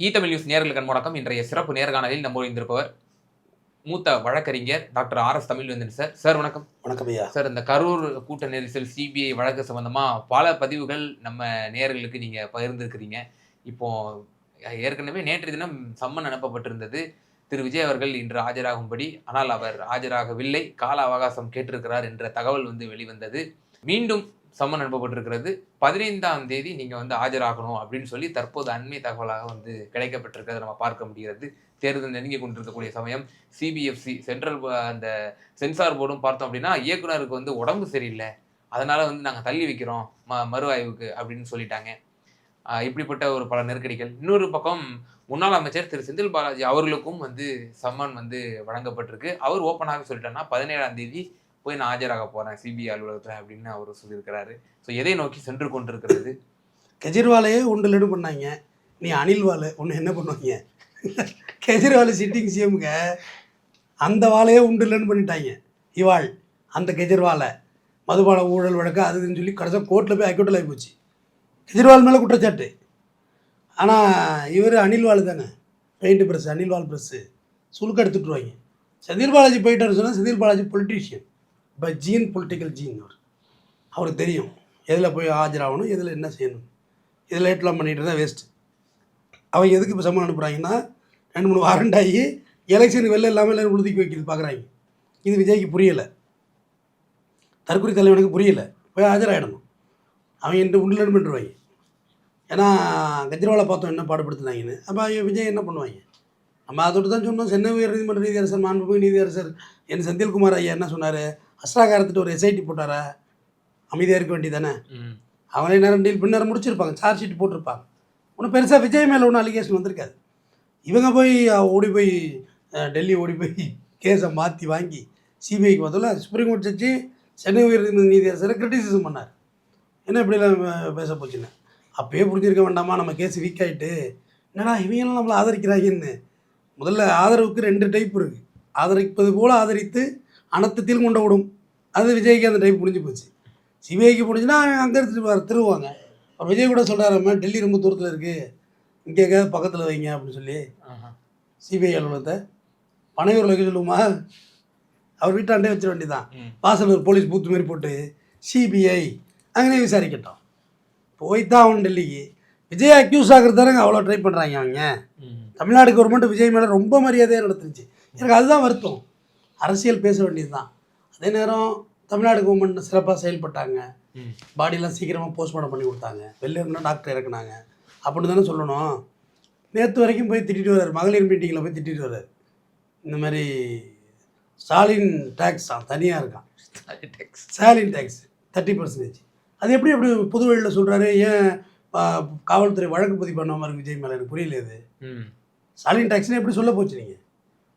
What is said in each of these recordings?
Tamil news நேயர்களுக்கு வணக்கம். இன்றைய சிறப்பு நேர்காணலில் நம்மோடு இருந்திருப்பவர் மூத்த வழக்கறிஞர் doctor RS. Tamilvendhan sir. Sir வணக்கம். வணக்கம் ஐயா. சார், இந்த கரூர் கூட்ட நெரிசல் சிபிஐ வழக்கு சம்பந்தமா பல பதிவுகள் நம்ம நேயர்களுக்கு நீங்க பகிர்ந்திருக்கிறீங்க. இப்போ ஏற்கனவே நேற்று தினம் சம்மன் அனுப்பப்பட்டிருந்தது. திரு விஜய் அவர்கள் இன்று ஆஜராகும்படி. ஆனால் அவர் ஆஜராகவில்லை. கால அவகாசம் கேட்டிருக்கிறார் என்ற தகவல் வெளிவந்தது. மீண்டும் சம்மன் அனுப்பப்பட்டிருக்கிறது. 15ஆம் தேதி நீங்க ஆஜராகணும் அப்படின்னு சொல்லி தற்போது அண்மை தகவலாக கிடைக்கப்பட்டிருக்கிறத நம்ம பார்க்க முடிகிறது. தேர்தல் நெருங்கி கொண்டிருக்கக்கூடிய சமயம் சிபிஎஃப்சி சென்ட்ரல் அந்த சென்சார் போர்டும் பார்த்தோம் அப்படின்னா இயக்குனருக்கு உடம்பு சரியில்லை, அதனால நாங்கள் தள்ளி வைக்கிறோம் மறு ஆய்வுக்கு அப்படின்னு சொல்லிட்டாங்க. இப்படிப்பட்ட ஒரு பல நெருக்கடிகள். இன்னொரு பக்கம் முன்னாள் அமைச்சர் திரு செந்தில் பாலாஜி அவர்களுக்கும் சம்மன் வழங்கப்பட்டிருக்கு. அவர் ஓப்பனாக சொல்லிட்டாருன்னா 17ஆம் தேதி போய் நான் ஆஜராக போறேன் சிபிஐ அலுவலகத்தில் அப்படின்னு அவர் சொல்லியிருக்கிறாரு. ஸோ எதை நோக்கி சென்று கொண்டிருக்கிறது? கெஜ்ரிவாலையே உண்டு பண்ணாங்க, நீ அனில்வால் ஒன்று என்ன பண்ணுவாங்க? கெஜ்ரிவால் சிட்டிங் சிஎம்க அந்த வாழையே உண்டு இல்லைன்னு பண்ணிட்டாங்க. இவாள் அந்த கெஜ்ரிவாலை மதுபான ஊழல் வழக்கு அதுன்னு சொல்லி கடைசியாக கோர்ட்டில் போய் ஹைகோர்ட்டில் ஆகி போச்சு. கெஜ்ரிவால் மேலே குற்றச்சாட்டு. ஆனால் இவர் அனில்வால் தானே, பெயிண்ட் ப்ரெஸ்ஸு, அனில்வால் ப்ரெஸ்ஸு சுழுக்க எடுத்துட்டுருவாங்க. செந்தில் பாலாஜி போயிட்டாருன்னு சொன்னால் Senthil Balaji politician by gene, political gene. அவருக்கு தெரியும் எதில் போய் ஆஜராகணும், எதில் என்ன செய்யணும். இதில் லேட்லாம் பண்ணிகிட்டு இருந்தால் வேஸ்ட்டு. அவங்க எதுக்கு இப்போ சம்மன் அனுப்புகிறாங்கன்னா 2-3 வாரண்ட் ஆகி எலெக்ஷனுக்கு வெளில இல்லாமல் எல்லோரும் உறுதிக்கு வைக்கிறது பார்க்குறாங்க. இது விஜய்க்கு புரியலை, தற்கொலை தலைவனுக்கு புரியலை. போய் ஆஜராகிடணும். அவங்க என்கிட்ட உண்டிலன்னு பண்ணிடுவாங்க. ஏன்னா கெஜ்ரிவாலை பார்த்தோம் என்ன பாடுபடுத்தினாங்கன்னு. அப்போ விஜய் என்ன பண்ணுவாங்க? நம்ம அதோடு தான் சொன்னோம். சென்னை உயர் நீதிமன்ற நீதியரசர், மாண்புமிகு நீதியரசர் என் செந்தில்குமார் ஐயா என்ன சொன்னார்? அஸ்ட்ராகாரத்துட்டு ஒரு எஸ்ஐடி போட்டாரா? அமைதியாக இருக்க வேண்டியதானே. அவங்களே நேரம் டீல் பின்னர் முடிச்சிருப்பாங்க, சார்ஜ் ஷீட் போட்டிருப்பாங்க. ஒன்றும் பெருசாக விஜய் மேலே ஒன்றும் அலிகேஷன் வந்திருக்காது. இவங்க போய் ஓடி போய் டெல்லி ஓடி போய் கேஸை மாற்றி வாங்கி சிபிஐக்கு பார்த்தோம்ல. சுப்ரீம் கோர்ட் ஜட்ஜி சென்னை உயர் நீதியரசரை கிரிட்டிசிசம் பண்ணார். என்ன இப்படிலாம் பேச போச்சுன்னு. அப்போயே புரிஞ்சிருக்க வேண்டாமா, நம்ம கேஸ் வீக் ஆகிட்டு என்னடா இவங்கெல்லாம் நம்மளை ஆதரிக்கிறாங்கன்னு. முதல்ல ஆதரவுக்கு 2 டைப் இருக்குது. ஆதரிப்பது போல் ஆதரித்து அனர்த்தத்தில் கொண்டு விடும். அது விஜய்க்கு அந்த டைப் முடிஞ்சு போச்சு. சிபிஐக்கு முடிஞ்சுன்னா அங்கே திருவுவாங்க. அவர் விஜய் கூட சொல்கிறாரம்மா, டெல்லி ரொம்ப தூரத்தில் இருக்குது, இங்கே எங்கேயாவது பக்கத்தில் வைங்க அப்படின்னு சொல்லி சிபிஐ அலுவலகத்தை பனையூரில் வைக்க சொல்லுவோமா? அவர் வீட்டாண்டே வச்சிட வேண்டியதான். வாசல் ஒரு போலீஸ் பூத்து மாரி போட்டு சிபிஐ அங்கேயே விசாரிக்கட்டும். போய்தான் அவன் டெல்லிக்கு. விஜய் அக்யூஸ் ஆகிறது தானே அவ்வளோ ட்ரை பண்ணுறாங்க அவங்க. தமிழ்நாடு கவர்மெண்ட் விஜய் மேலே ரொம்ப மரியாதையாக நடத்துச்சு. எனக்கு அதுதான் வருத்தம். அரசியல் பேச வேண்டியது தான். அதே நேரம் தமிழ்நாடு கவர்மெண்ட் சிறப்பாக செயல்பட்டாங்க. பாடியெலாம் சீக்கிரமாக போஸ்ட்மார்ட்டம் பண்ணி கொடுத்தாங்க. வெளில இருந்தால் டாக்டர் இறக்குனாங்க அப்படின்னு தானே சொல்லணும். நேற்று வரைக்கும் போய் திட்டிட்டு வர்றாரு, மகளிர் மீட்டிங்கில் போய் திட்டிட்டு வர்றாரு. இந்த மாதிரி ஸ்டாலின் டேக்ஸ் தனியாக இருக்கான், ஸ்டாலின் டேக்ஸ் 30%. அது எப்படி புது வழியில் சொல்கிறாரு? ஏன் காவல்துறை வழக்கு பதிவு பண்ணாமல் இருக்கு விஜய் மேலே? எனக்கு புரியல. இது ஸ்டாலின் டேக்ஸ்னு எப்படி சொல்ல போச்சு? நீங்கள்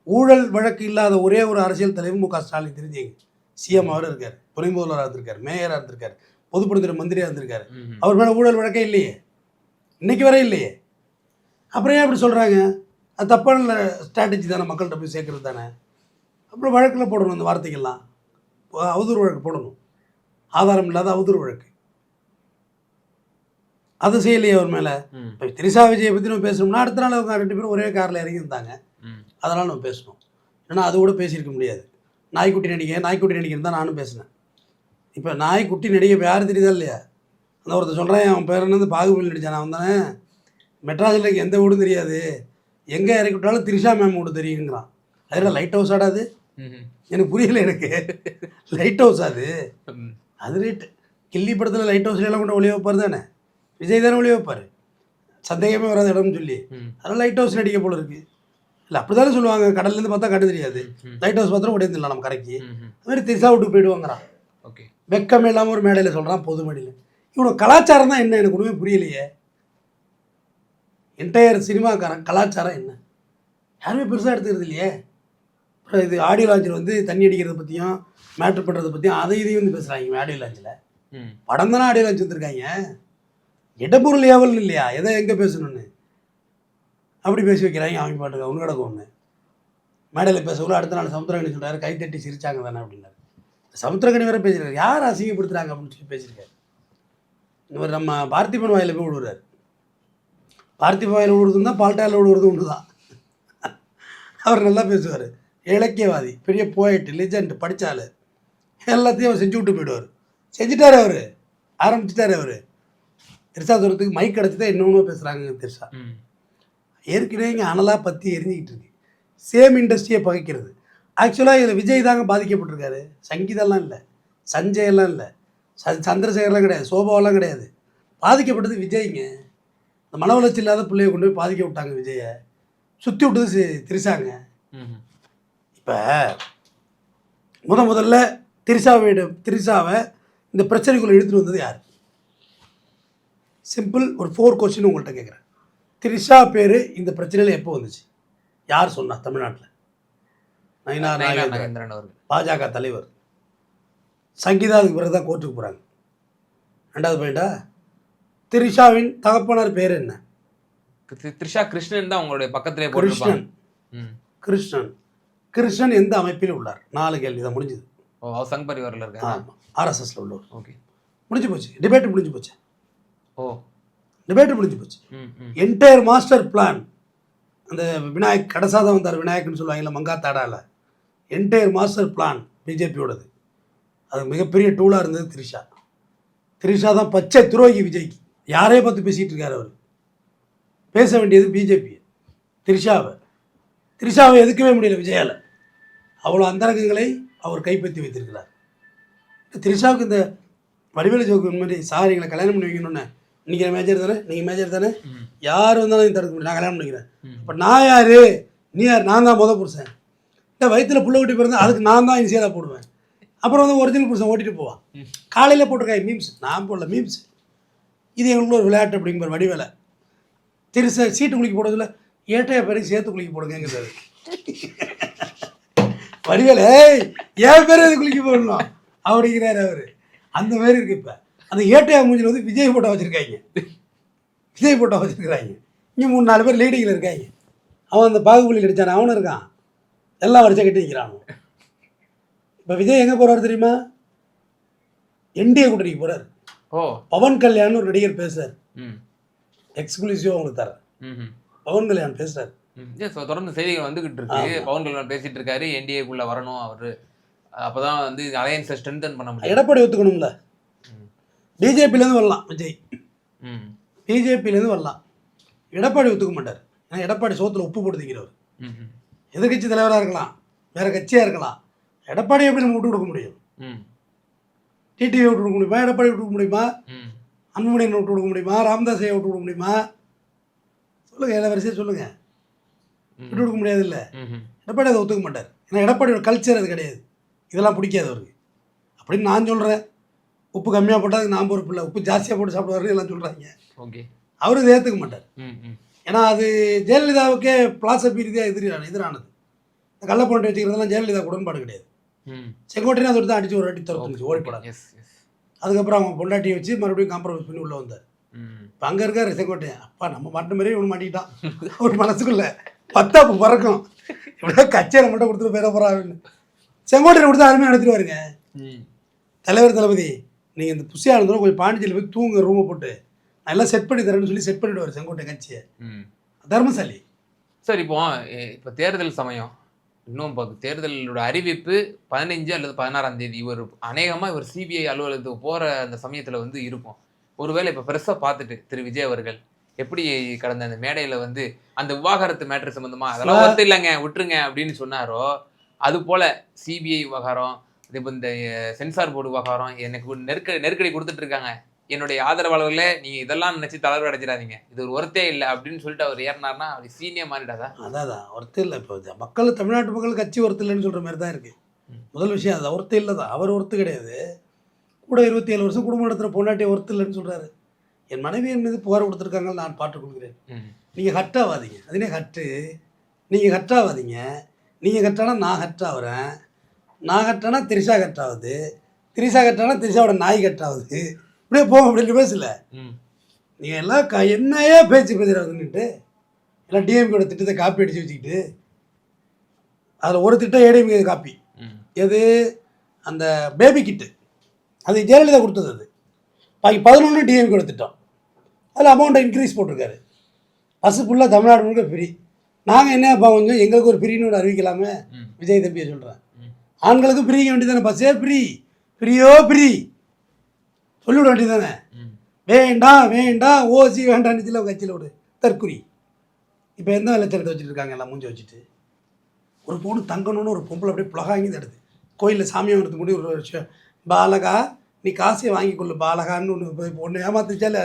ஊழல் வழக்கு இல்லாத ஒரே ஒரு அரசியல் தலைவர் மு.க. ஸ்டாலின் தெரிஞ்சுங்க. சிஎம் அவர் இருக்கார், துணை முதல்வராக இருந்திருக்கார், மேயராக இருந்திருக்கார், பொதுப்பணித்துறை மந்திரியாக இருந்திருக்காரு. அவர் மேலே ஊழல் வழக்கே இல்லையே, இன்றைக்கி வரை இல்லையே. அப்புறம் ஏன் அப்படி சொல்கிறாங்க? அது தப்பான ஸ்ட்ராட்டஜி தானே, மக்கள்கிட்ட போய் சேர்க்கறது தானே. அப்புறம் வழக்கில் போடணும், இந்த வார்த்தைகள்லாம் அவதூறு வழக்கு போடணும், ஆதாரம் இல்லாத அவதூறு வழக்கு. அது செய்யலையே அவர் மேலே. இப்போ திரிஷா விஜயை பற்றி நம்ம பேசணும்னா அடுத்த நாள் அவங்க 2 பேரும் ஒரே காரில் இறங்கி இருந்தாங்க, அதனால் நம்ம பேசணும். ஏன்னா அது கூட பேசியிருக்க முடியாது. நாய்க்குட்டி நடிகர் தான் நானும் பேசினேன். இப்போ நாய்க்குட்டி நடிகை யார் தெரியுதா இல்லையா? அந்த ஒருத்தர் சொல்கிறேன், அவன் பேர் என்னது, பாகுபலி நடித்தான். அவன் தானே மெட்ராஸில் எனக்கு எந்த வீடும் தெரியாது, எங்கே இறக்கி விட்டாலும் திரிஷா மேம் வீடு தெரியுங்கிறான். அதில் லைட் ஹவுஸ் ஆடாது? எனக்கு புரியல. எனக்கு லைட் ஹவுஸ் அது ரேட்டு. கில்லி படத்தில் லைட் ஹவுஸ்லாம் கூட ஒளிய வைப்பார் தானே, விஜய் தானே ஒளிய வைப்பார், சந்தேகமே வராத இடம்னு சொல்லி. அதனால் லைட் ஹவுஸ் நடிக்க போல இருக்குது. இல்லை அப்படி தானே சொல்லுவாங்க, கடல்லேருந்து பார்த்தா கண்டு தெரியாது, லைட் ஹவுஸ் பார்த்தா உடையதில்லை நம்ம கரைக்கு. அதுமாதிரி திரிஷா விட்டு போயிடுவாங்கிறான். ஓகே, வெக்கமே இல்லாமல் ஒரு மேடையில் சொல்கிறான், பொது மேடையில். இவனோட கலாச்சாரம் தான் என்ன எனக்கு ஒன்றுமே புரியலையே. என்டையர் சினிமாக்காரன் கலாச்சாரம் என்ன யாருமே பெருசாக எடுத்துக்கிறது இல்லையே. அப்புறம் இது ஆடியோ லான்ச்சில் தண்ணி அடிக்கிறத பற்றியும் மேட்ரு பண்ணுறதை பற்றியும் அதை இதையும் பேசுகிறாங்க. ஆடியோ லான்ச்சில் படம் தானே ஆடியோ லான்ச் வந்துருக்காங்க, இடப்பொருள் ஏவல் இல்லையா, எதை எங்கே பேசணும்னு அப்படி பேசி வைக்கிறாங்க. அவங்க பாட்டுக்கு அவங்க கிடக்கும் ஒன்று மேடையில் பேசக்குள்ள அடுத்த நாள் சமுத்திரக்கணி சொல்கிறாரு, கைத்தட்டி சிரிச்சாங்க தானே அப்படின்னாரு. சமுத்திரக்கணி வேறு பேசியிருக்காரு, யார் அசிங்கப்படுத்துகிறாங்க அப்படின்னு சொல்லி பேசியிருக்காரு. இவர் நம்ம பார்த்திபன் வாயில் போய் விடுறாரு. பார்த்திப வாயில் விடுறதும் தான் பால்டாயில் விடுறது ஒன்று தான். அவர் நல்லா பேசுவார், இலக்கியவாதி, பெரிய போயிட்டு லெஜண்ட், படித்தாள், எல்லாத்தையும் அவர் செஞ்சு விட்டு போயிடுவார். செஞ்சுட்டார் அவர், ஆரம்பிச்சிட்டார் அவர். திரிஷா தூரத்துக்கு மைக் கிடச்சி தான் இன்னொன்று பேசுகிறாங்க திரிஷா. ஏற்கனவே இங்கே அனலாக பற்றி எரிஞ்சிக்கிட்டு இருக்கு. சேம் இண்டஸ்ட்ரியை பகைக்கிறது. ஆக்சுவலாக இதில் விஜய் தாங்க பாதிக்கப்பட்டிருக்காரு. சங்கீதெல்லாம் இல்லை, சஞ்சயெல்லாம் இல்லை, சந்திரசேகர்லாம் கிடையாது, சோபாவெல்லாம் கிடையாது. பாதிக்கப்பட்டது விஜய்ங்க. இந்த மன வளர்ச்சி இல்லாத பிள்ளைய கொண்டு போய் பாதிக்க விட்டாங்க விஜயை. சுற்றி விட்டது திரிஷாங்க. இப்போ முதல்ல திரிஷாவை இந்த பிரச்சனைக்குள்ளே எடுத்துகிட்டு வந்தது யார்? சிம்பிள், ஒரு 4 கொஸ்டின் உங்கள்கிட்ட கேட்குறேன். திரிஷா பேர் இந்த பிரச்சனையில் எப்போ வந்துச்சு? யார் சொன்னா தமிழ்நாட்டில்? நயினார் நாகேந்திரன் அவர்கள், பாஜக தலைவர். சங்கீதா அதுக்கு பிறகு தான் கோர்ட்டுக்கு போகிறாங்க. 2வது பாயிண்டா, திரிஷாவின் தகப்பனார் பேர் என்ன? திரிஷா கிருஷ்ணன் தான் உங்களுடைய பக்கத்திலே கிருஷ்ணன். கிருஷ்ணன் எந்த அமைப்பில் உள்ளார்? 4 கேள்வி தான் முடிஞ்சுது. சங் பரிவாரில் இருக்காரு. ஆமாம், ஆர்எஸ்எஸ்ல உள்ளவர். ஓகே, முடிஞ்சு போச்சு, டிபேட் முடிஞ்சு போச்சு. டிபேட் முடிஞ்சு போச்சு. என்டையர் மாஸ்டர் பிளான், அந்த விநாயக் கடைசாதான் வந்தார், விநாயக்னு சொல்லுவாங்கல்ல, மங்காத்தாடால, என்டையர் மாஸ்டர் பிளான் பிஜேபியோடது. அது மிகப்பெரிய டூலாக இருந்தது திரிஷா. திரிஷா தான் பச்சை துரோகி விஜய்க்கு. யாரையே பார்த்து பேசிகிட்டு இருக்காரு அவர். பேச வேண்டியது பிஜேபி, திரிஷாவை எதுக்கவே முடியல விஜயால். அவ்வளோ அந்தரங்கங்களை அவர் கைப்பற்றி வைத்திருக்கிறார். திரிஷாவுக்கு இந்த வடிவேலு ஜோக்கு மாதிரி, சார் எங்களை கல்யாணம் பண்ணி வைக்கணுன்னு, நீங்கள் மேஜர் தானே, நீங்கள் மேஜர் தானே, யார் வந்தாலும் நீ தடுக்க முடியும், நான் கல்யாணம் பண்ணிக்கிறேன். இப்போ நான் யார், நீ யார்? நான் தான் புருஷன். இந்த வயிற்றில் புள்ள குட்டி பிறந்தா அதுக்கு நான் தான் இனிஷியலாக போடுவேன். அப்புறம் வந்து ஒரிஜினல் புருஷன் ஓட்டிட்டு போவான். காலையில் போட்டிருக்காங்க மீம்ஸ், நான் போடல மீம்ஸ். இது எங்களுக்கு ஒரு விளையாட்டு அப்படிங்கிற வடிவேலை. திரிசா சீட்டு குளிக்க போடுறதுல ஏட்டையா பேரையும் சேர்த்து குளிக்க போடுங்கிறாரு வடிவேலை. என் பேர் அது குளிக்க போடணும் அப்படிங்கிறாரு அவர். அந்த மாதிரி இருக்கு. இப்போ அந்த ஏட்டையா மூஞ்சில் வந்து விஜய் போட்டோ வச்சுருக்காங்க, விஜய் போட்டோ வச்சுருக்கிறாங்க. இங்கே 3-4 பேர் லீடிங்கில் இருக்காங்க. அவன் அந்த பாகுபலி நடிச்சான், அவனும் இருக்கான், எல்லாம் வரிசை கட்டி நிற்கிறான். இப்போ விஜய் எங்கே போகிறாரு தெரியுமா? என்டிஏ கூட்டணிக்கு போகிறார். பவன் கல்யாண் ஒரு நடிகர் பேசுகிறார், எக்ஸ்க்ளூசிவாக உங்களுக்கு தரேன். பவன் கல்யாண் பேசுகிறார். தொடர்ந்து செய்திகள் வந்துகிட்டு இருக்கு. பவன் கல்யாண் பேசிட்டு இருக்காரு, என்டிஏக்குள்ள வரணும் அவரு, அப்பதான் வந்து அலையன்ஸை ஸ்ட்ரென்தன் பண்ண முடியும். எடப்பாடி ஒத்துக்கணும்ல, பிஜேபியிலேருந்து வரலாம் விஜய், பிஜேபியிலேருந்து வரலாம். எடப்பாடி ஒத்துக்க மாட்டார். ஏன்னா எடப்பாடி சோத்துல உப்பு போட்டு திங்கிறவர். எதிர்கட்சி தலைவராக இருக்கலாம், வேற கட்சியாக இருக்கலாம். எடப்பாடி எப்படி நம்ம விட்டு கொடுக்க முடியும்? டிடிவி விட்டு கொடுக்க முடியுமா? எடப்பாடி விட்டு கொடுக்க முடியுமா? அன்புமணியனை விட்டு கொடுக்க முடியுமா? ராமதாஸை விட்டு கொடுக்க முடியுமா? சொல்லுங்கள், எல்லா வரிசையும் சொல்லுங்கள். விட்டு கொடுக்க முடியாது இல்லை. எடப்பாடி அதை ஒத்துக்க மாட்டார். ஏன்னா எடப்பாடியோட கல்ச்சர் அது கிடையாது. இதெல்லாம் பிடிக்காது அவருக்கு அப்படின்னு நான் சொல்கிறேன். உப்பு கம்மியாக போட்டால் அதுக்கு நான் பொறுப்பு இல்லை, உப்பு ஜாஸ்தியாக போட்டு சாப்பிடுவாரு எல்லாம் சொல்கிறாங்க. ஓகே, அவரு இதை ஏற்றுக்க மாட்டார். ஏன்னா அது ஜெயலலிதாவுக்கே பிளாசபி ரீதியாக எதிரானது. இந்த கள்ளப்பொண்டை வச்சுக்கிறதெல்லாம் ஜெயலலிதா உடன்பாடு கிடையாது. செங்கோட்டையும் அதை தான் அடித்து ஒரு வாட்டி திறந்துச்சு, ஓடிப்படாது. அதுக்கப்புறம் அவங்க பொண்டாட்டியை வச்சு மறுபடியும் காம்ப்ரமைஸ் பண்ணி உள்ளே வந்தார். இப்போ அங்கே இருக்கார் செங்கோட்டையன். அப்பா நம்ம மாட்ட மாதிரியே இவனு மாட்டிக்கிட்டான். ஒரு மனசுக்குள்ள பத்தாப்பு பறக்கும், இப்படியே கச்சேரி மட்டும் கொடுத்துட்டு போயிட போகிறாருன்னு. செங்கோட்டையை கொடுத்து அருமையாக நடத்திட்டு வருங்க. தலைவர் தளபதி, நீங்கள் இந்த புஷியாக இருந்தாலும் கொஞ்சம் பாண்டிச்சேரியில் போய் தூங்க ரூமை போட்டு நான் எல்லாம் செட் பண்ணி தரேன்னு சொல்லி செட் பண்ணிவிடுவார் செங்கோட்டை கட்சியை. தர்மசாலி சார். இப்போ தேர்தல் சமயம், இன்னும் தேர்தலோட அறிவிப்பு 15 அல்லது 16ஆம் தேதி. அநேகமாக இவர் சிபிஐ அலுவலகத்துக்கு போகிற அந்த சமயத்தில் வந்து இருக்கும். ஒருவேளை இப்போ பெருசாக பார்த்துட்டு திரு விஜய் அவர்கள் எப்படி கடந்த அந்த மேடையில் வந்து அந்த விவாகரத்து மேட்ரு சம்மந்தமாக அதெல்லாம் ஒத்து இல்லைங்க விட்டுருங்க அப்படின்னு சொன்னாரோ, அது போல் சிபிஐ விவகாரம், இப்போ இந்த சென்சார் போர்டு விவகாரம் எனக்கு நெருக்கடி கொடுத்துட்டு இருக்காங்க, என்னுடைய ஆதரவாளர்களே நீங்கள் இதெல்லாம் நினச்சி தளர்வு அடைஞ்சிடாதீங்க, இது ஒரு ஒருத்தே இல்லை அப்படின்னு சொல்லிட்டு அவர் ஏறினார்னா அவர் சீனியாக மாறிடாதா? அதான் ஒருத்தர் இல்லை. இப்போ மக்கள், தமிழ்நாட்டு மக்கள் கட்சி ஒருத்தர் இல்லைன்னு சொல்கிற மாதிரி தான் இருக்குது. முதல் விஷயம் அது ஒருத்தர் இல்லை தான். அவர் ஒருத்தர் கிடையாது. கூட 27 வருஷம் குடும்பம் நடத்துகிற பொண்டாட்டியை ஒருத்தர் இல்லைன்னு சொல்கிறாரு. என் மனைவி என் மீது புகார் கொடுத்துருக்காங்க, நான் பாட்டு கொடுக்குறேன். நீங்கள் ஹட்டாவாதீங்க, அதுனே ஹட்டு. நீங்கள் ஹட்டாவாதீங்க. நீங்கள் ஹட்டானா நான் ஹட்டாகிறேன், நான் கட்டானா திரிஷா கட்டாகுது, திரிஷா கட்டானா திரிஷாவோட நாய் கட்டாகுது. இப்படியே போங்க அப்படின்னு பேசல. நீங்கள் எல்லாம் என்னையே பேச்சு பேசுகிறாங்கன்னுட்டு எல்லாம் டிஎம்கேட திட்டத்தை காப்பி அடித்து வச்சுக்கிட்டு, அதில் ஒரு திட்டம் ஏடிஎம்கே காப்பி. எது? அந்த பேபி கிட்டு, அது ஜெயலலிதா கொடுத்தது. அது பாக்கி 11 டிஎம்கேட திட்டம். அதில் அமௌண்ட்டை இன்க்ரீஸ் போட்டிருக்காரு. பஸ் ஃபுல்லாக தமிழ்நாடு முழுக்க ஃப்ரீ. நாங்கள் என்ன கொஞ்சம் எங்களுக்கு ஒரு ஃப்ரீன்னு ஒரு அறிவிக்கலாமே. ம். விஜய் தம்பியை சொல்கிறேன். ம். ஆண்களுக்கு ஃப்ரீங்க வேண்டியதானே, பஸ்ஸே ஃப்ரீ, ஃப்ரீயோ ஃப்ரீ சொல்லிவிட வேண்டியதானே. ம். வேண்டாம் வேண்டாம் ஓசி வேண்டாம் அவங்க கட்சியில் ஒரு தற்குறி. இப்போ எந்த லட்சணத்தை வச்சுட்டு இருக்காங்க எல்லாம் மூஞ்சி வச்சுட்டு. ஒரு பொண்ணு தங்கணும்னு ஒரு பொம்பளை அப்படியே புலகாங்கி தடுது. கோயிலில் சாமியை வரதுக்கு முன்னாடி ஒரு விஷயம், பாலகா நீ காசையை வாங்கி கொள்ளு பாலகான்னு ஒன்று இப்போ ஒன்று ஏமாத்துச்சால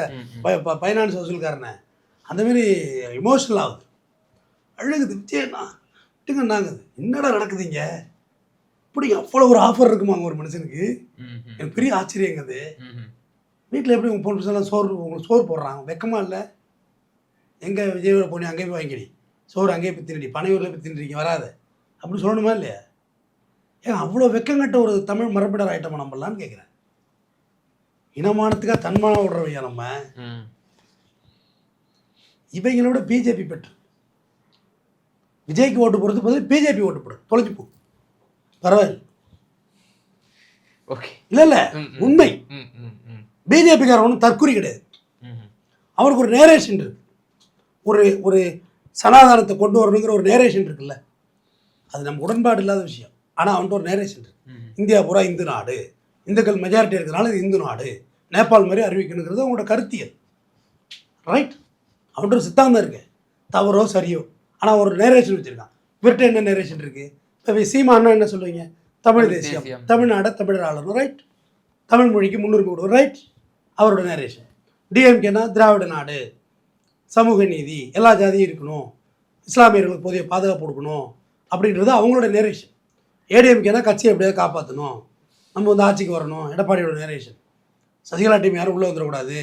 ஃபைனான்ஸ் வசூல்காரனை. அந்தமாரி இமோஷனல் ஆகுது, அழுகுது. விஜயண்ணா விட்டுங்கன்னாங்குது. என்னடா நடக்குதுங்க, இப்படி அவ்வளோ ஒரு ஆஃபர் இருக்குமாங்க ஒரு மனுஷனுக்கு. எனக்கு பெரிய ஆச்சரியங்க அது. வீட்டில் எப்படி உங்கள் பொண்ணு எல்லாம் உங்களுக்கு சோறு போடுறாங்க, வெக்கமாக இல்லை? எங்கே விஜயோட போனி அங்கேயே போய் வாங்கிடி சோறு, அங்கேயே போய் தின்னுடி, பனையூரில் போய் தின்னுறீங்க வராது அப்படி சொல்லணுமா இல்லையா? ஏன் அவ்வளோ வெக்கங்கட்ட ஒரு தமிழ் மரபிடர் ஆகிட்டோமா நம்மளான்னு கேட்குறேன். இனமானத்துக்காக தன்மானம் விடுறவையா நம்ம. இவங்களோட பிஜேபி பெற்று விஜய்க்கு ஓட்டு போடுறது பதில் பிஜேபி ஓட்டு போடு, தொலைஞ்சு போ, பரவாயில்ல. ஓகே, இல்லை இல்லை உண்மை. பிஜேபிக்காரன் ஒன்றும் தற்குறி கிடையாது. அவருக்கு ஒரு நேரேஷன் இருக்கு, ஒரு ஒரு சனாதானத்தை கொண்டு வரணுங்கிற ஒரு நேரேஷன் இருக்குல்ல, அது நம்ம உடன்பாடு இல்லாத விஷயம். ஆனால் அவன்கிட்ட ஒரு நேரேஷன் இருக்கு. இந்தியா பூரா இந்து நாடு, இந்துக்கள் மெஜாரிட்டி இருக்கிறனால இது இந்து நாடு, நேபாள் மாதிரி அறிவிக்கணுங்கிறது அவங்களோட கருத்தியல். ரைட், அவன்கிட்ட ஒரு சித்தாந்தம் இருக்கு, தவறோ சரியோ. ஆனால் ஒரு நேரேஷன் வச்சுருக்கான். இவர்கிட்ட என்ன நேரேஷன் இருக்குது? இப்போ சீமானா என்ன சொல்லுவீங்க? தமிழ் தேசியம், தமிழ்நாடு தமிழர் ஆளணும், ரைட். தமிழ் மொழிக்கு முன்னுரிமை கொடுக்கும், ரைட். அவரோட நேரேஷன். டிஎம்கேனா திராவிட நாடு, சமூக நீதி, எல்லா ஜாதியும் இருக்கணும், இஸ்லாமியர்களுக்கு போதிய பாதுகாப்பு கொடுக்கணும் அப்படின்றது அவங்களோட நேரேஷன். ஏடிஎம்கேனா கட்சியை எப்படியாவது காப்பாற்றணும், நம்ம வந்து ஆட்சிக்கு வரணும், எடப்பாடியோட நேரேஷன். சசிகலா டீம் யாரும் உள்ளே வந்துடக்கூடாது,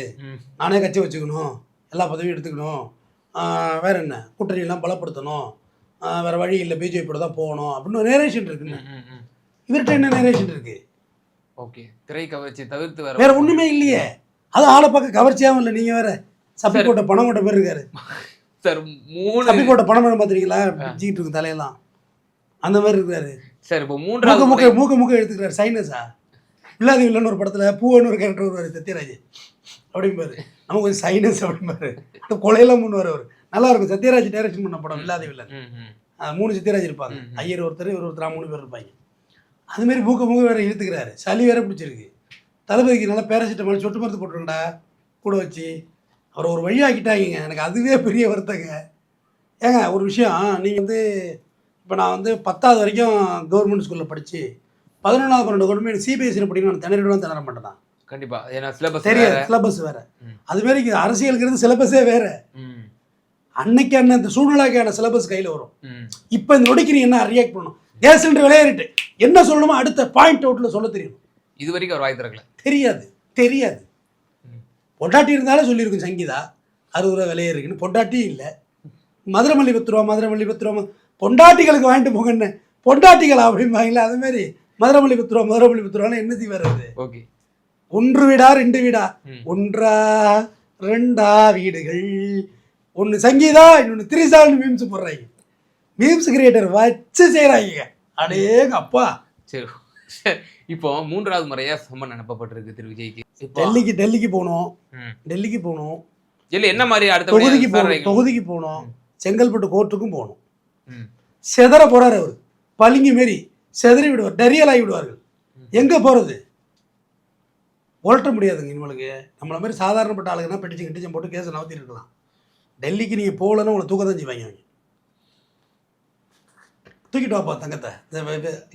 நானே கட்சி வச்சுக்கணும், எல்லா பதவியும் எடுத்துக்கணும், வேறு என்ன கூட்டணியெல்லாம் பலப்படுத்தணும், வேறு வழி இல்லை பிஜேபியோட தான் போகணும் அப்படின்னு ஒரு நேரேஷன் இருக்குன்னு. இவர்கிட்ட என்ன நேரேஷன் இருக்குது? ஓகே, திரை கவர்ச்சி தவிர்த்து வேற ஒன்றுமே இல்லையே. அது ஆளை பார்க்க கவர்ச்சியாகவும் இல்லை. நீங்கள் வேற சப்பிக்கோட்டை பணம் கொண்ட பேர் இருக்காரு சார். சப்பிக்கோட்டை பணம் பார்த்துருக்கீங்களா? பிடிச்சிக்கிட்டு இருக்கு தலையெல்லாம், அந்த மாதிரி இருக்காரு சார். இப்போ மூன்றாவது மூக்க எடுத்துக்கிறாரு. சைனஸா இல்லாத இல்லைன்னு ஒரு படத்தில் பூவன்னு ஒரு கேரக்டர் வருவார் சத்யராஜ் அப்படிம்பாரு. நமக்கு கொஞ்சம் சைனஸ் அப்படிம்பாரு. கொலையெல்லாம் முன்னுவார் அவர். நல்லா இருக்கும். சத்யராஜ் டைரக்ஷன் பண்ண படம் இல்லாத வில்லன். 3 சத்யராஜ் இருப்பாங்க, ஐயர் ஒருத்தர், இவர் ஒருத்தர், 3 பேர் இருப்பாங்க. அதுமாரி மூக்க வேற இழுத்துக்கிறாரு. சளி வேற பிடிச்சிருக்கு. தளபதிக்கு நல்லா பேராசிட்டமால் சொட்டு மருந்து போட்டுருங்கடா கூட வச்சு அவரை ஒரு வழியாக்கிட்டாங்க. எனக்கு அதுவே பெரிய வருத்தங்க. ஏங்க ஒரு விஷயம், நீங்கள் வந்து இப்போ நான் வந்து 10வது வரைக்கும் கவர்மெண்ட் ஸ்கூலில் படித்து 11வது 12 கொண்டு போய் சிபிஎஸ்சியில் படிக்கணும், திணறிடுவேன் திணற மாட்டேன் தான். கண்டிப்பாக, ஏன்னா சிலபஸ் தெரியாது, சிலபஸ் வேறு. அதுமாரி அரசியலுங்கிறது சிலபஸே வேறு. அன்னைக்கு இந்த சூழ்நிலைக்கான சிலபஸ் கையில் வரும். இப்போ இந்த நொடிக்கு நீ என்ன ரியாக்ட் பண்ணணும்? கேஸ் சிலிண்டர் விளையாடிட்டு என்ன சொல்லணுமோ அடுத்த பாயிண்ட் அவுட்டில் சொல்ல தெரியும். இது வரைக்கும் அவர் வாய் திறக்கல. தெரியாது. பொண்டாட்டி இருந்தாலும் சொல்லியிருக்கும் சங்கீதா 60 ரூபா விலையே இருக்குன்னு. பொண்டாட்டி இல்லை. மதுரை மல்லி 10 ரூபா பொண்டாட்டிகளுக்கு வாங்கிட்டு போங்கன்னு பொண்டாட்டிகளா அப்படிம்பாங்களா? அதுமாரி மதுரை மல்லி 10 ரூபான்னு என்னத்தி வருது? ஓகே, 1 வீடா 2 வீடா, 1 2 வீடுகள், 1 சங்கீதா, இன்னொன்று திரிசால்னு மீம்ஸ் போடுறாங்க. மீம்ஸ் கிரியேட்டர் வச்சு செய்கிறாங்க. அடேங்க அப்பா. சரி, இப்போ 3வது முறையா சம்மன் அனுப்பப்பட்டிருக்கு திரு விஜய்க்கு. டெல்லிக்கு போகணும். என்ன மாதிரி அடுத்த தொகுதிக்கு போகணும். செங்கல்பட்டு கோர்ட்டுக்கும் போகணும். செதற போறாரு அவர். பளிங்கு மாரி செதறி விடுவார், டரியல் ஆகி விடுவார்கள். எங்கே போகிறது? ஓட்ட முடியாதுங்க இவங்களுக்கு. நம்மள மாதிரி சாதாரணப்பட்ட ஆளுங்கன்னா பெட்டிச்சம் போட்டு கேஸை நவுத்தி இருக்கலாம். டெல்லிக்கு நீங்கள் போகலன்னா உங்களை தூக்க தான் செய்வாங்க. அவங்க தூக்கிட்டு வாப்பா தங்கத்தை,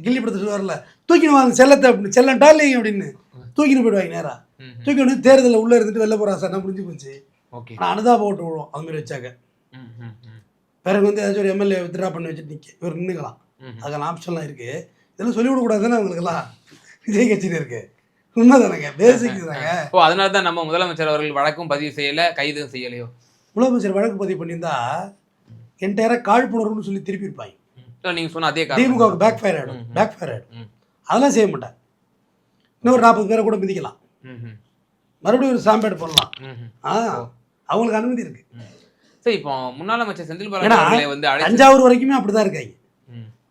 கில்லி படத்துட்டு வரல, தூக்கிட்டு வாங்க செல்லத்தை அப்படின்னு, செல்லண்டா இல்லைங்க அப்படின்னு தூக்கிட்டு போயிடுவாங்க. நேராக தூக்கி வந்து தேர்தலில் உள்ளே இருந்துட்டு வெளில போகிற ஆசை முடிஞ்சு போச்சு. ஆனால் அனுதாப ஓட்டு விடுவோம் அதுமாரி வச்சாக்க. பிறகு வந்து ஏதாச்சும் ஒரு எம்எல்ஏ வித்ட்ரா பண்ணி வச்சுட்டு இவர் நின்றுக்கலாம். அதுக்கான ஆப்ஷன்லாம் இருக்குது. இதெல்லாம் சொல்லிவிடக்கூடாதுன்னு அவங்களுக்குலாம் விஜய் கட்சியில் இருக்குது. உண்மைதானங்க, பேசிக் தாங்க. அதனால தான் நம்ம முதலமைச்சர் அவர்கள் வழக்கும் பதிவு செய்யலை, கைதும் செய்யலையோ. முதலமைச்சர் வழக்கு பதிவு பண்ணியிருந்தா என்டையராக காழ்ப்புணர்வுன்னு சொல்லி திருப்பி இருப்பாங்க. நீங்கள் சொன்ன அதே திமுகவுக்கு பேக் ஃபயர் ஆகிடும். அதெல்லாம் செய்ய மாட்டேன். இன்னொரு 40 பேரை கூட மிதிக்கலாம், மறுபடியும் ஒரு சாம்பேடு பண்ணலாம். அவங்களுக்கு அனுமதி இருக்கு. சரி, இப்போ முன்னாள் அமைச்சர் செந்தில் பாலாஜி வந்து தஞ்சாவூர் வரைக்குமே அப்படிதான் இருக்காங்க.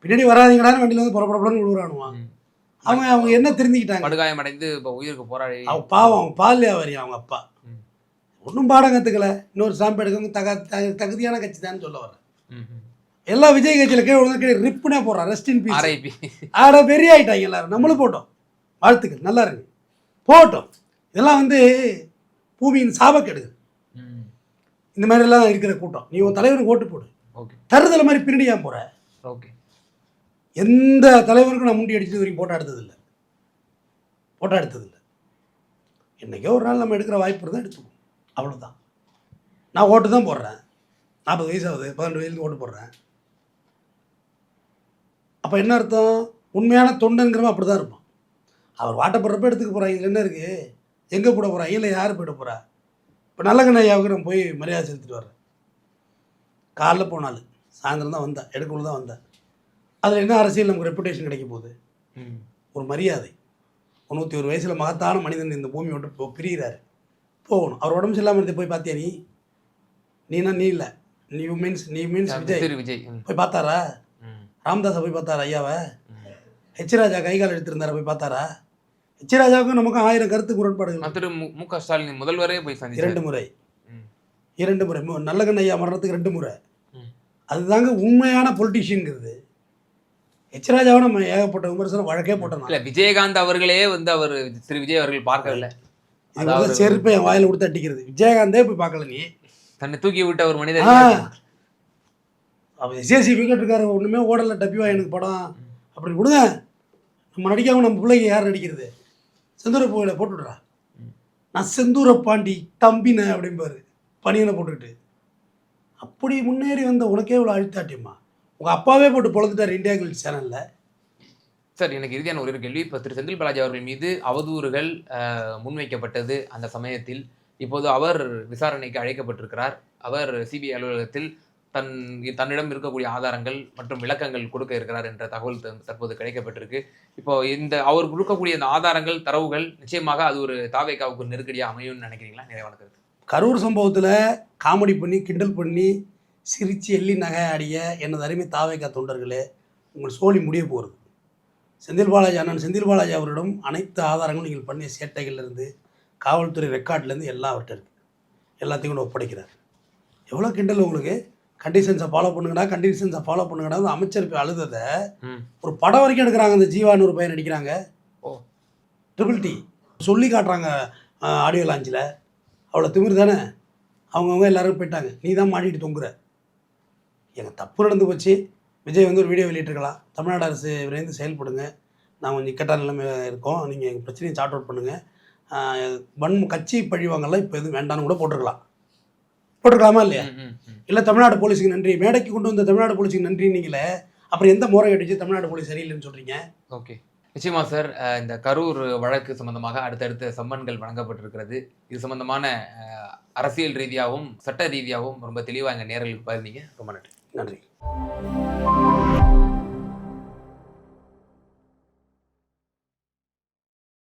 பின்னாடி வராதீங்கடான்னு வண்டியில் வந்து புறப்படப்படன்னு விழுவுறானுவான். அவங்க என்ன தெரிஞ்சுக்கிட்டாங்க? படுகாயம் அடைந்து இப்போ உயிருக்கு போராடி. அவங்க பாவம், அவங்க பால் வியாபாரி. அவங்க அப்பா ஒன்றும் பாடம் கற்றுக்கல, இன்னொரு ஸ்டாம்ப் எடுக்கவங்க தகுதியான கட்சி தான் சொல்ல வரேன். ம்ஹும். எல்லா விஜய் கட்சியில் கீழே ரிப்புனே போடுறான், ரெஸ்ட் இன் பீஸ். RIP. ஆட பெரிய ஆகிட்டாங்க எல்லாரும். நம்மளும் போட்டோம், வாழ்த்துக்கள், நல்லா இருக்கு, போட்டோம். இதெல்லாம் வந்து பூமியின் சாபக்கெடுது. ம். இந்த மாதிரிலாம் இருக்கிற கூட்டம். நீ உன் தலைவருக்கு ஓட்டு போடு, ஓகே தருதலை மாதிரி பின்னாடி ஏன் போகிற? ஓகே. எந்த தலைவருக்கும் நான் முண்டி அடிச்சது வரைக்கும் போட்டோ எடுத்ததில்லை. என்றைக்கோ ஒரு நாள் நம்ம எடுக்கிற வாய்ப்பு இருந்தால் எடுத்துக்குவோம், அவ்வளோதான். நான் ஓட்டு தான் போடுறேன், 40 வயசு ஆகுது, 12 வயசுலேருந்து ஓட்டு போடுறேன். அப்போ என்ன அர்த்தம்? உண்மையான தொண்டனுங்கிறவன் அப்படி தான் இருப்பான். அவர் வாட்டப்படுறப்ப எடுத்துக்க போகிறாங்க, இதில் என்ன இருக்குது? எங்கே போட போகிறாங்க? இல்லை யார் போயிட போகிறா? இப்போ நல்லகண்ண ஐயாவுக்கு நான் போய் மரியாதை செலுத்திட்டு வர்றேன். காலைல போனாலும் சாயந்தரம் தான் வந்தேன், எடுக்குள்ள தான் வந்தேன். அதில் என்ன அரசியல் நமக்கு ரெப்புடேஷன் கிடைக்க போகுது? ஒரு மரியாதை. 91 வயசில் மகத்தான மனிதன் இந்த பூமி விட்டு பிரிகிறாரு, போகணும். அவர் உடம்பு சரியில்லாமல் இருந்து போய் பார்த்தியா நீ? நீனா நீ இல்லை, நீ மீன்ஸ் விஜய் போய் பார்த்தாரா? ராமதாஸை போய் பார்த்தாரா? ஐயாவை ஹெச் ராஜா கைகால் எடுத்திருந்தார போய் பார்த்தாரா? ஹெச் ராஜாவுக்கும் நமக்கும் 1000 கருத்து முரண்பாடுகள். திரு மு.க. ஸ்டாலின் முதல்வரே போய் சந்திச்சார் 2 முறை. நல்லகண்ண ஐயா மரணத்துக்கு 2 முறை. அதுதாங்க உண்மையான பொலிட்டிஷியனுங்கிறது. ஹெச் ராஜாவை நம்ம ஏகப்பட்ட விமர்சனம் வழக்கே போட்டோம். இல்லை, விஜயகாந்த் அவர்களே வந்து அவர் திரு விஜய் அவர்கள் பார்க்கல. அதாவது செருப்பை என் வாயில் கொடுத்து அடிக்கிறது. விஜயகாந்தே போய் பார்க்கல. நீ தன்னை தூக்கி விட்ட ஒரு மனிதர். அவர் எஸ்எஸ்சி விக்கெட் இருக்காரு, ஒன்றுமே ஓடலை, டப்பிவா எனக்கு படம் அப்படின்னு கொடுங்க. நம்ம நடிக்காம நம்ம பிள்ளைங்க யார் நடிக்கிறது? செந்தூர கோயிலை போட்டுவிட்றா, நான் செந்தூர பாண்டி தம்பின அப்படிம்பாரு பனியனை போட்டுக்கிட்டு. அப்படி முன்னேறி வந்த உனக்கே இவ்வளோ அழுத்தாட்டியம்மா. உங்கள் அப்பாவே போட்டு பொழுதுட்டார் இந்தியா கிரிக்கெட் சேனலில். சார், எனக்கு இறுதியான ஒரு கேள்வி. இப்போ திரு செந்தில் பாலாஜி அவர்கள் மீது அவதூறுகள் முன்வைக்கப்பட்டது அந்த சமயத்தில். இப்போது அவர் விசாரணைக்கு அழைக்கப்பட்டிருக்கிறார். அவர் சிபிஐ அலுவலகத்தில் தன்னிடம் இருக்கக்கூடிய ஆதாரங்கள் மற்றும் விளக்கங்கள் கொடுக்க இருக்கிறார் என்ற தகவல் தற்போது கிடைக்கப்பட்டிருக்கு. இப்போ இந்த அவர் கொடுக்கக்கூடிய இந்த ஆதாரங்கள், தரவுகள் நிச்சயமாக அது ஒரு தாவேகாவுக்கு நெருக்கடியாக அமையும்னு நினைக்கிறீங்களா? நிறைவான கருத்து. கரூர் சம்பவத்தில் காமெடி பண்ணி கிண்டல் பண்ணி சிரித்து எள்ளி நகை ஆடிய எனது அருமை தாவேகா தொண்டர்களே, உங்கள் சோழி முடிய போகிறது. செந்தில் பாலாஜி அண்ணன் செந்தில் பாலாஜி அவரிடம் அனைத்து ஆதாரங்களும் நீங்கள் பண்ணிய சேட்டைகள்லேருந்து காவல்துறை ரெக்கார்ட்லேருந்து எல்லாம் அவர்கிட்ட இருக்குது. எல்லாத்தையும் கூட ஒப்படைக்கிறார். எவ்வளோ கிண்டல் உங்களுக்கு? கண்டிஷன்ஸை ஃபாலோ பண்ணுங்கடா அமைச்சர் போய் அழுததை ஒரு படம் வரைக்கும் எடுக்கிறாங்க. அந்த ஜீவான்னு ஒரு பையன் நடிக்கிறாங்க, ட்ரிபிள் டி சொல்லி காட்டுறாங்க ஆடியோ லான்ச்சில். அவ்வளோ திமிர் தானே? அவங்கவுங்க எல்லோரும் போயிட்டாங்க, நீ தான் மாட்டிட்டு தொங்குற. எனக்கு தப்பு நடந்து போச்சு. விஜய் வந்து ஒரு வீடியோ வெளியிட்டிருக்கலாம், தமிழ்நாடு அரசு விரைந்து செயல்படுங்க, நான் கொஞ்சம் இக்கட்டான நிலைமை இருக்கோம், நீங்கள் எங்கள் பிரச்சனையை சார்ட் அவுட் பண்ணுங்கள், கட்சி பழிவாங்கலாம் இப்போ எதுவும் வேண்டான்னு கூட போட்டிருக்கலாமா இல்லையா? இல்லை தமிழ்நாடு போலீஸுக்கு நன்றி, மேடைக்கு கொண்டு வந்த தமிழ்நாடு போலீஸுக்கு நன்றி நீங்களே, அப்புறம் எந்த முறை அடிச்சு தமிழ்நாடு போலீஸ் சரியில்லைன்னு சொல்கிறீங்க? ஓகே, நிச்சயமா சார். இந்த கரூர் வழக்கு சம்பந்தமாக அடுத்தடுத்த சம்மன்கள் வழங்கப்பட்டிருக்கிறது. இது சம்பந்தமான அரசியல் ரீதியாகவும் சட்ட ரீதியாகவும் ரொம்ப தெளிவாக எங்கள் நேரலுக்கு பாருந்தீங்க. ரொம்ப நன்றி. நன்றி.